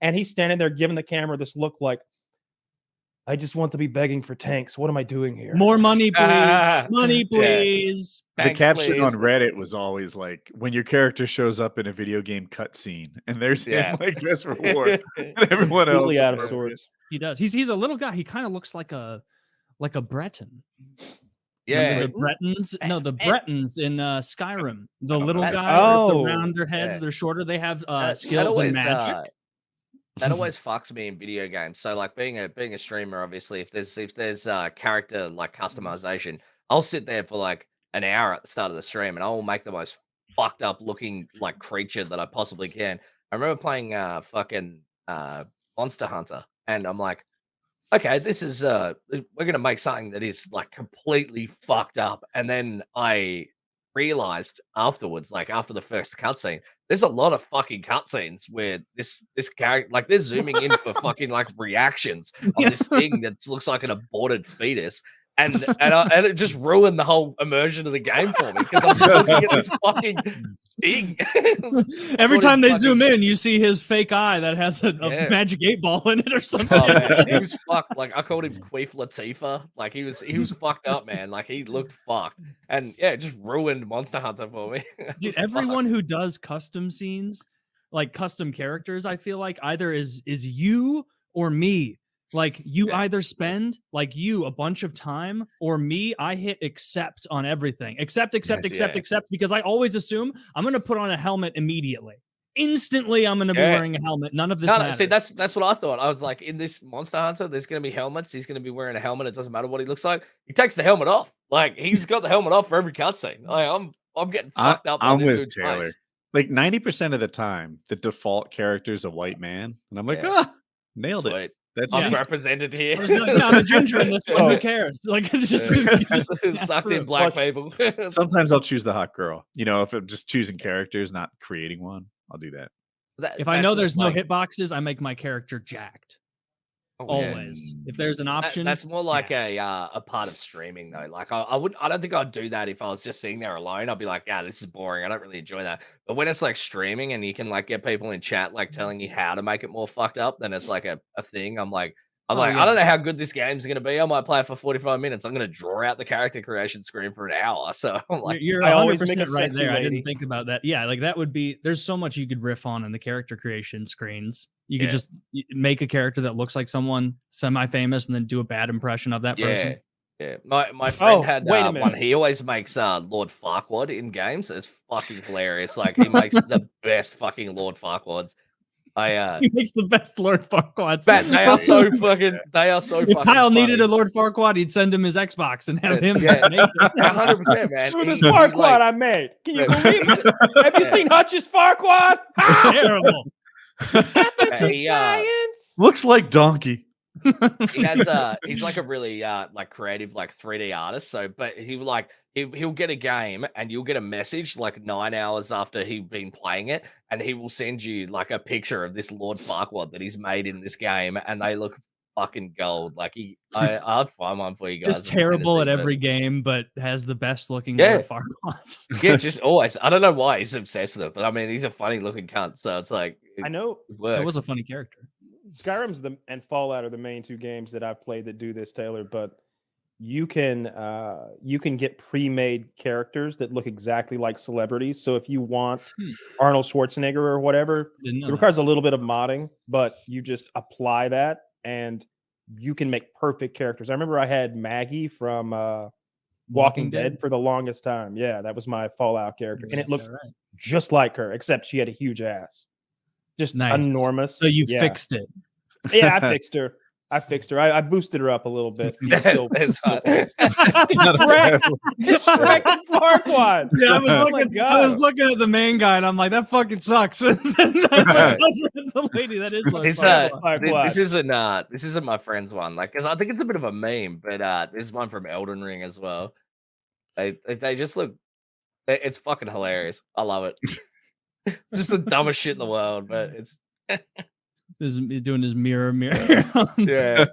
and he's standing there giving the camera this look like, I just want to be begging for tanks. What am I doing here? More money, please. Money, please. The Thanks, caption please. on Reddit was always like, when your character shows up in a video game cutscene, and there's him like dressed for war, and everyone else Completely out of sorts. He does. He's a little guy. He kind of looks like a Breton. Yeah, Remember the Bretons? No, the Bretons in Skyrim. The little guys with the rounder heads. They're shorter. They have skills and magic. That always fucks me in video games. So, like being a streamer, obviously, if there's character like customization, I'll sit there for like an hour at the start of the stream, and I will make the most fucked up looking like creature that I possibly can. I remember playing fucking Monster Hunter, and I'm like, okay, this is we're gonna make something that is like completely fucked up, and then I realized afterwards, like after the first cutscene, there's a lot of fucking cutscenes where this character, like they're zooming in for fucking like reactions on this thing that looks like an aborted fetus, and it just ruined the whole immersion of the game for me because I'm just looking at this fucking thing. Every time they zoom in, you see his fake eye that has a magic 8-ball in it or something. Oh, man, he was fucked. Like I called him Queef Latifah. Like he was fucked up, man. Like he looked fucked, and yeah, it just ruined Monster Hunter for me. Dude, everyone who does custom scenes, like custom characters, I feel like either is you or me. Like you either spend like you a bunch of time, or me, I hit accept on everything. Accept, because I always assume I'm gonna put on a helmet immediately. Instantly, I'm gonna be wearing a helmet. None of this matters. See, that's what I thought. I was like, in this Monster Hunter, there's gonna be helmets. He's gonna be wearing a helmet. It doesn't matter what he looks like. He takes the helmet off. Like he's got the helmet off for every cutscene. Like, I'm getting fucked up. I'm with Taylor. Face. Like 90% of the time, the default character is a white man, and I'm like, nailed it. That's represented here. I'm a ginger in this one. Who cares? Like, it's just sucked in black people. Sometimes I'll choose the hot girl. You know, if I'm just choosing characters, not creating one, I'll do that. If I know there's no hitboxes, I make my character jacked. Always. If there's an option, that's more like a part of streaming though. Like I don't think I'd do that if I was just sitting there alone. I'd be like, yeah, this is boring. I don't really enjoy that. But when it's like streaming and you can like get people in chat like telling you how to make it more fucked up, then it's like a thing. I'm like, I don't know how good this game's gonna be. I might play it for 45 minutes. I'm gonna draw out the character creation screen for an hour. So I'm like, you're 100% right there. I didn't think about that. Yeah, like that would be. There's so much you could riff on in the character creation screens. You could just make a character that looks like someone semi-famous and then do a bad impression of that person. Yeah. My friend had one. He always makes Lord Farquaad in games. It's fucking hilarious. Like he makes the best fucking Lord Farquaads. He makes the best Lord Farquaads. They are so fucking. If Kyle needed a Lord Farquaad, he'd send him his Xbox and have him. 100%, man. Look at this Farquaad I made. Can you believe it? Have you seen Hutch's Farquaad? Terrible. Looks like donkey. He has he's like a really like creative like 3D artist. So but he'll get a game and you'll get a message like 9 hours after he'd been playing it, and he will send you like a picture of this Lord Farquaad that he's made in this game, and they look fucking gold. Like I'd find one for you guys. Just terrible at every game, but has the best looking Lord Farquaad. Yeah, just always. I don't know why he's obsessed with it, but I mean he's a funny looking cunt, so it's like I know it was a funny character. Skyrim's and Fallout are the main two games that I've played that do this, Taylor, but you can get pre-made characters that look exactly like celebrities. So if you want Arnold Schwarzenegger or whatever, it requires a little bit of modding, but you just apply that and you can make perfect characters. I remember I had Maggie from Walking Dead for the longest time. Yeah, that was my Fallout character, and it looked just like her, except she had a huge ass. Just enormous. So you fixed it. Yeah, I fixed her. I boosted her up a little bit. It's Farquaad. Yeah, I was looking at the main guy and I'm like, that fucking sucks. And then the lady that is this isn't my friend's one. Like, because I think it's a bit of a meme, but this is one from Elden Ring as well. They just look. It's fucking hilarious. I love it. It's just the dumbest shit in the world, but it's. He's doing his mirror. Yeah,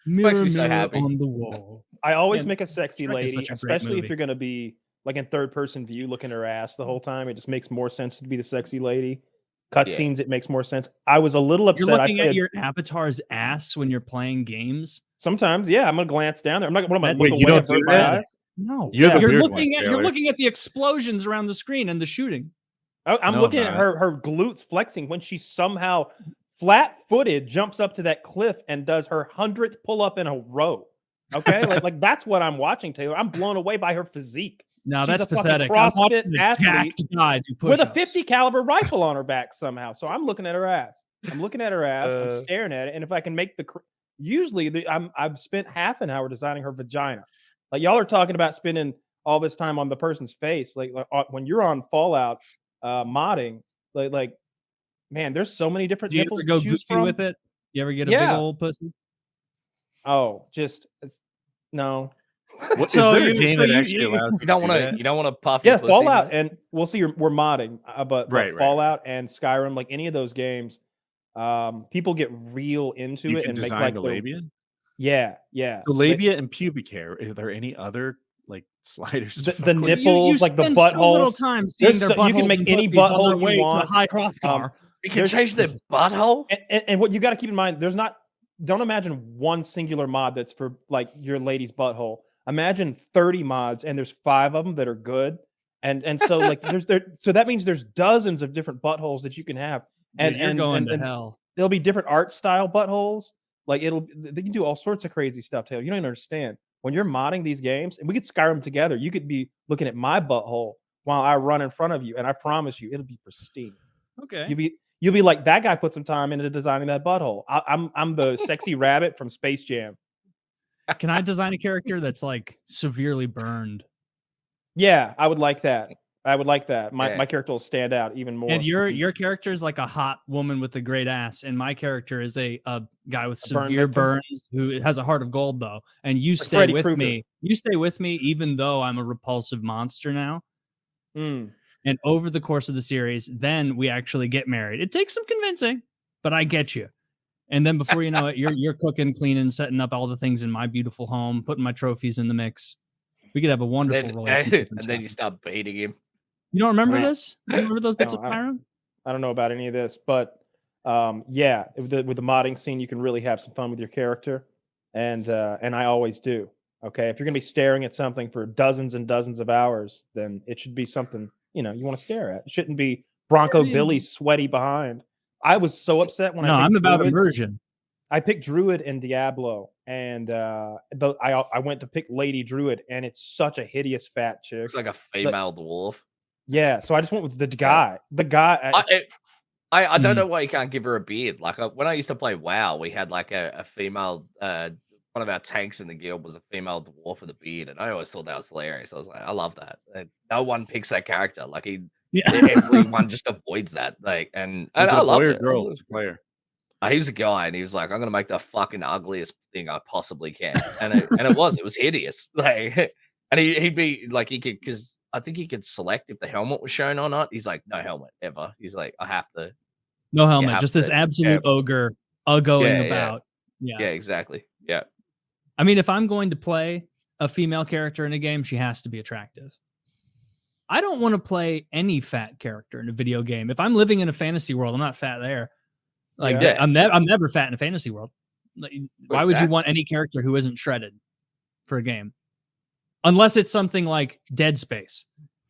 mirror, so happy. On the wall. I always make a sexy lady, especially if you're going to be like in third person view, looking at her ass the whole time. It just makes more sense to be the sexy lady. Cutscenes, it makes more sense. I was a little upset. You're looking at your avatar's ass when you're playing games. Sometimes, yeah, I'm gonna glance down there. I'm not. What am I? Wait, look you away don't and hurt do my that? eyes? No, You're the you're weird looking one, at you're Taylor. looking at the explosions around the screen and the shooting. I'm No, looking I'm at not. her glutes flexing when she somehow flat-footed jumps up to that cliff and does her 100th pull-up in a row. Okay, like that's what I'm watching, Taylor. I'm blown away by her physique. Now She's that's a fucking pathetic. I'm CrossFit watching a athlete jacked guy do with a push-ups. 50 caliber rifle on her back somehow. So I'm looking at her ass. I'm looking at her ass. I'm Uh. staring at it, and if I can make usually I've spent half an hour designing her vagina. Like y'all are talking about spending all this time on the person's face. Like when you're on Fallout modding, like man, there's so many different Do you nipples ever go to choose goofy from. with it? You ever get a big Yeah. old pussy? Oh, no. What, So is there a you- game so that you- actually you- allows You don't want to you don't want to puff your Yeah, pussy, Fallout, mate? and we'll see. We're modding, but Right. Fallout and Skyrim, like any of those games, people get real into You it can and make design like the the labia. yeah. The labia and pubic hair. Are there any other like sliders? to The fuck with? nipples, like the spend so little buttholes. time seeing their You can buttholes make and any pussies on butthole their you way to want. the high Hrothgar. You can there's- change their butthole. And what you got to keep in mind, don't imagine one singular mod that's for like your lady's butthole. Imagine 30 mods, and there's 5 of them that are good. And so like so that means there's dozens of different buttholes that you can have. And Dude, you're going to and hell. there'll be different art style buttholes. Like they can do all sorts of crazy stuff, Taylor. You don't even understand. When you're modding these games, and we could Skyrim together, you could be looking at my butthole while I run in front of you, and I promise you, it'll be pristine. Okay. You'll be like, that guy put some time into designing that butthole. I'm the sexy rabbit from Space Jam. Can I design a character that's like severely burned? Yeah, I would like that. I would like that. Yeah. My character will stand out even more. And your character is like a hot woman with a great ass, and my character is a guy with A burn severe victim? burns who has a heart of gold though. And you stay Freddy with Krueger. me. You stay with me, even though I'm a repulsive monster now. Mm. And over the course of the series, then we actually get married. It takes some convincing, but I get you. And then before you know it, you're cooking, cleaning, setting up all the things in my beautiful home, putting my trophies in the mix. We could have a wonderful relationship. And then you start beating him. You don't remember Right. this? You don't remember those bits No, of Skyrim? I don't know about any of this, but yeah, with the modding scene, you can really have some fun with your character, and I always do. Okay, if you're gonna be staring at something for dozens and dozens of hours, then it should be something you want to stare at. It shouldn't be Bronco Yeah. Billy sweaty behind. I was so upset when No, I I'm picked about Druid. immersion. I picked Druid and Diablo, and I went to pick Lady Druid, and it's such a hideous fat chick. Looks like a female dwarf. Yeah, so I just went with the guy. The guy. I don't Hmm. know why you can't give her a beard. Like when I used to play WoW, we had like a female. One of our tanks in the guild was a female dwarf with a beard, and I always thought that was hilarious. I was like, I love that. No one picks that character. Like Yeah. everyone just avoids that. Like, and Was it I a loved boy or it. girl as a player? He was a guy, and he was like, "I'm gonna make the fucking ugliest thing I possibly can," and it was hideous. Like, and he'd be like, he could, because I think he could select if the helmet was shown or not. He's like, "No helmet ever." He's like, "I have to." No helmet, have just this to- absolute ogre going Yeah, yeah. about. Yeah. Yeah, exactly. Yeah. I mean, if I'm going to play a female character in a game, she has to be attractive. I don't want to play any fat character in a video game. If I'm living in a fantasy world, I'm not fat there. Like Yeah. I'm never fat in a fantasy world. Like, why would you Exactly. want any character who isn't shredded for a game? Unless it's something like Dead Space,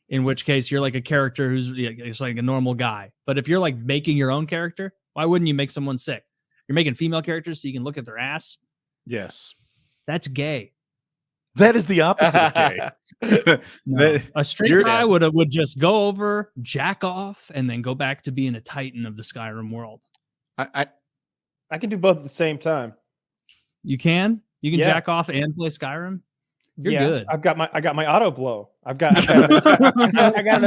in which case you're like a character who's it's like a normal guy. But if you're like making your own character, why wouldn't you make someone sick? You're making female characters so you can look at their ass. Yes. That's gay. That is the opposite of gay. No. That- A straight you're- guy would just go over, jack off, and then go back to being a titan of the Skyrim world. I can do both at the same time. You can Yeah. jack off and play Skyrim. You're Yeah, good. I got my auto blow. I got it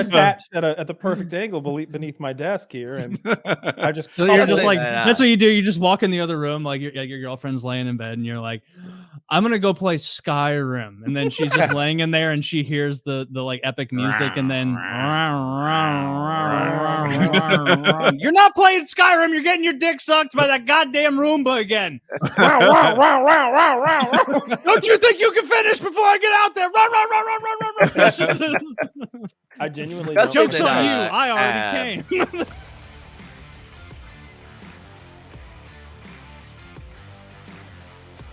attached at the perfect angle beneath my desk here, and I just So you're I'll just say like that, that's what you do. You just walk in the other room, like your girlfriend's laying in bed, and you're like, "I'm gonna go play Skyrim," and then she's just laying in there, and she hears the like epic music, and then you're not playing Skyrim. You're getting your dick sucked by that goddamn Roomba again. Don't you think you can finish before I get out there? Run, run, run, run, run, run, run. I genuinely That's don't Joke's something on that, you. I already came.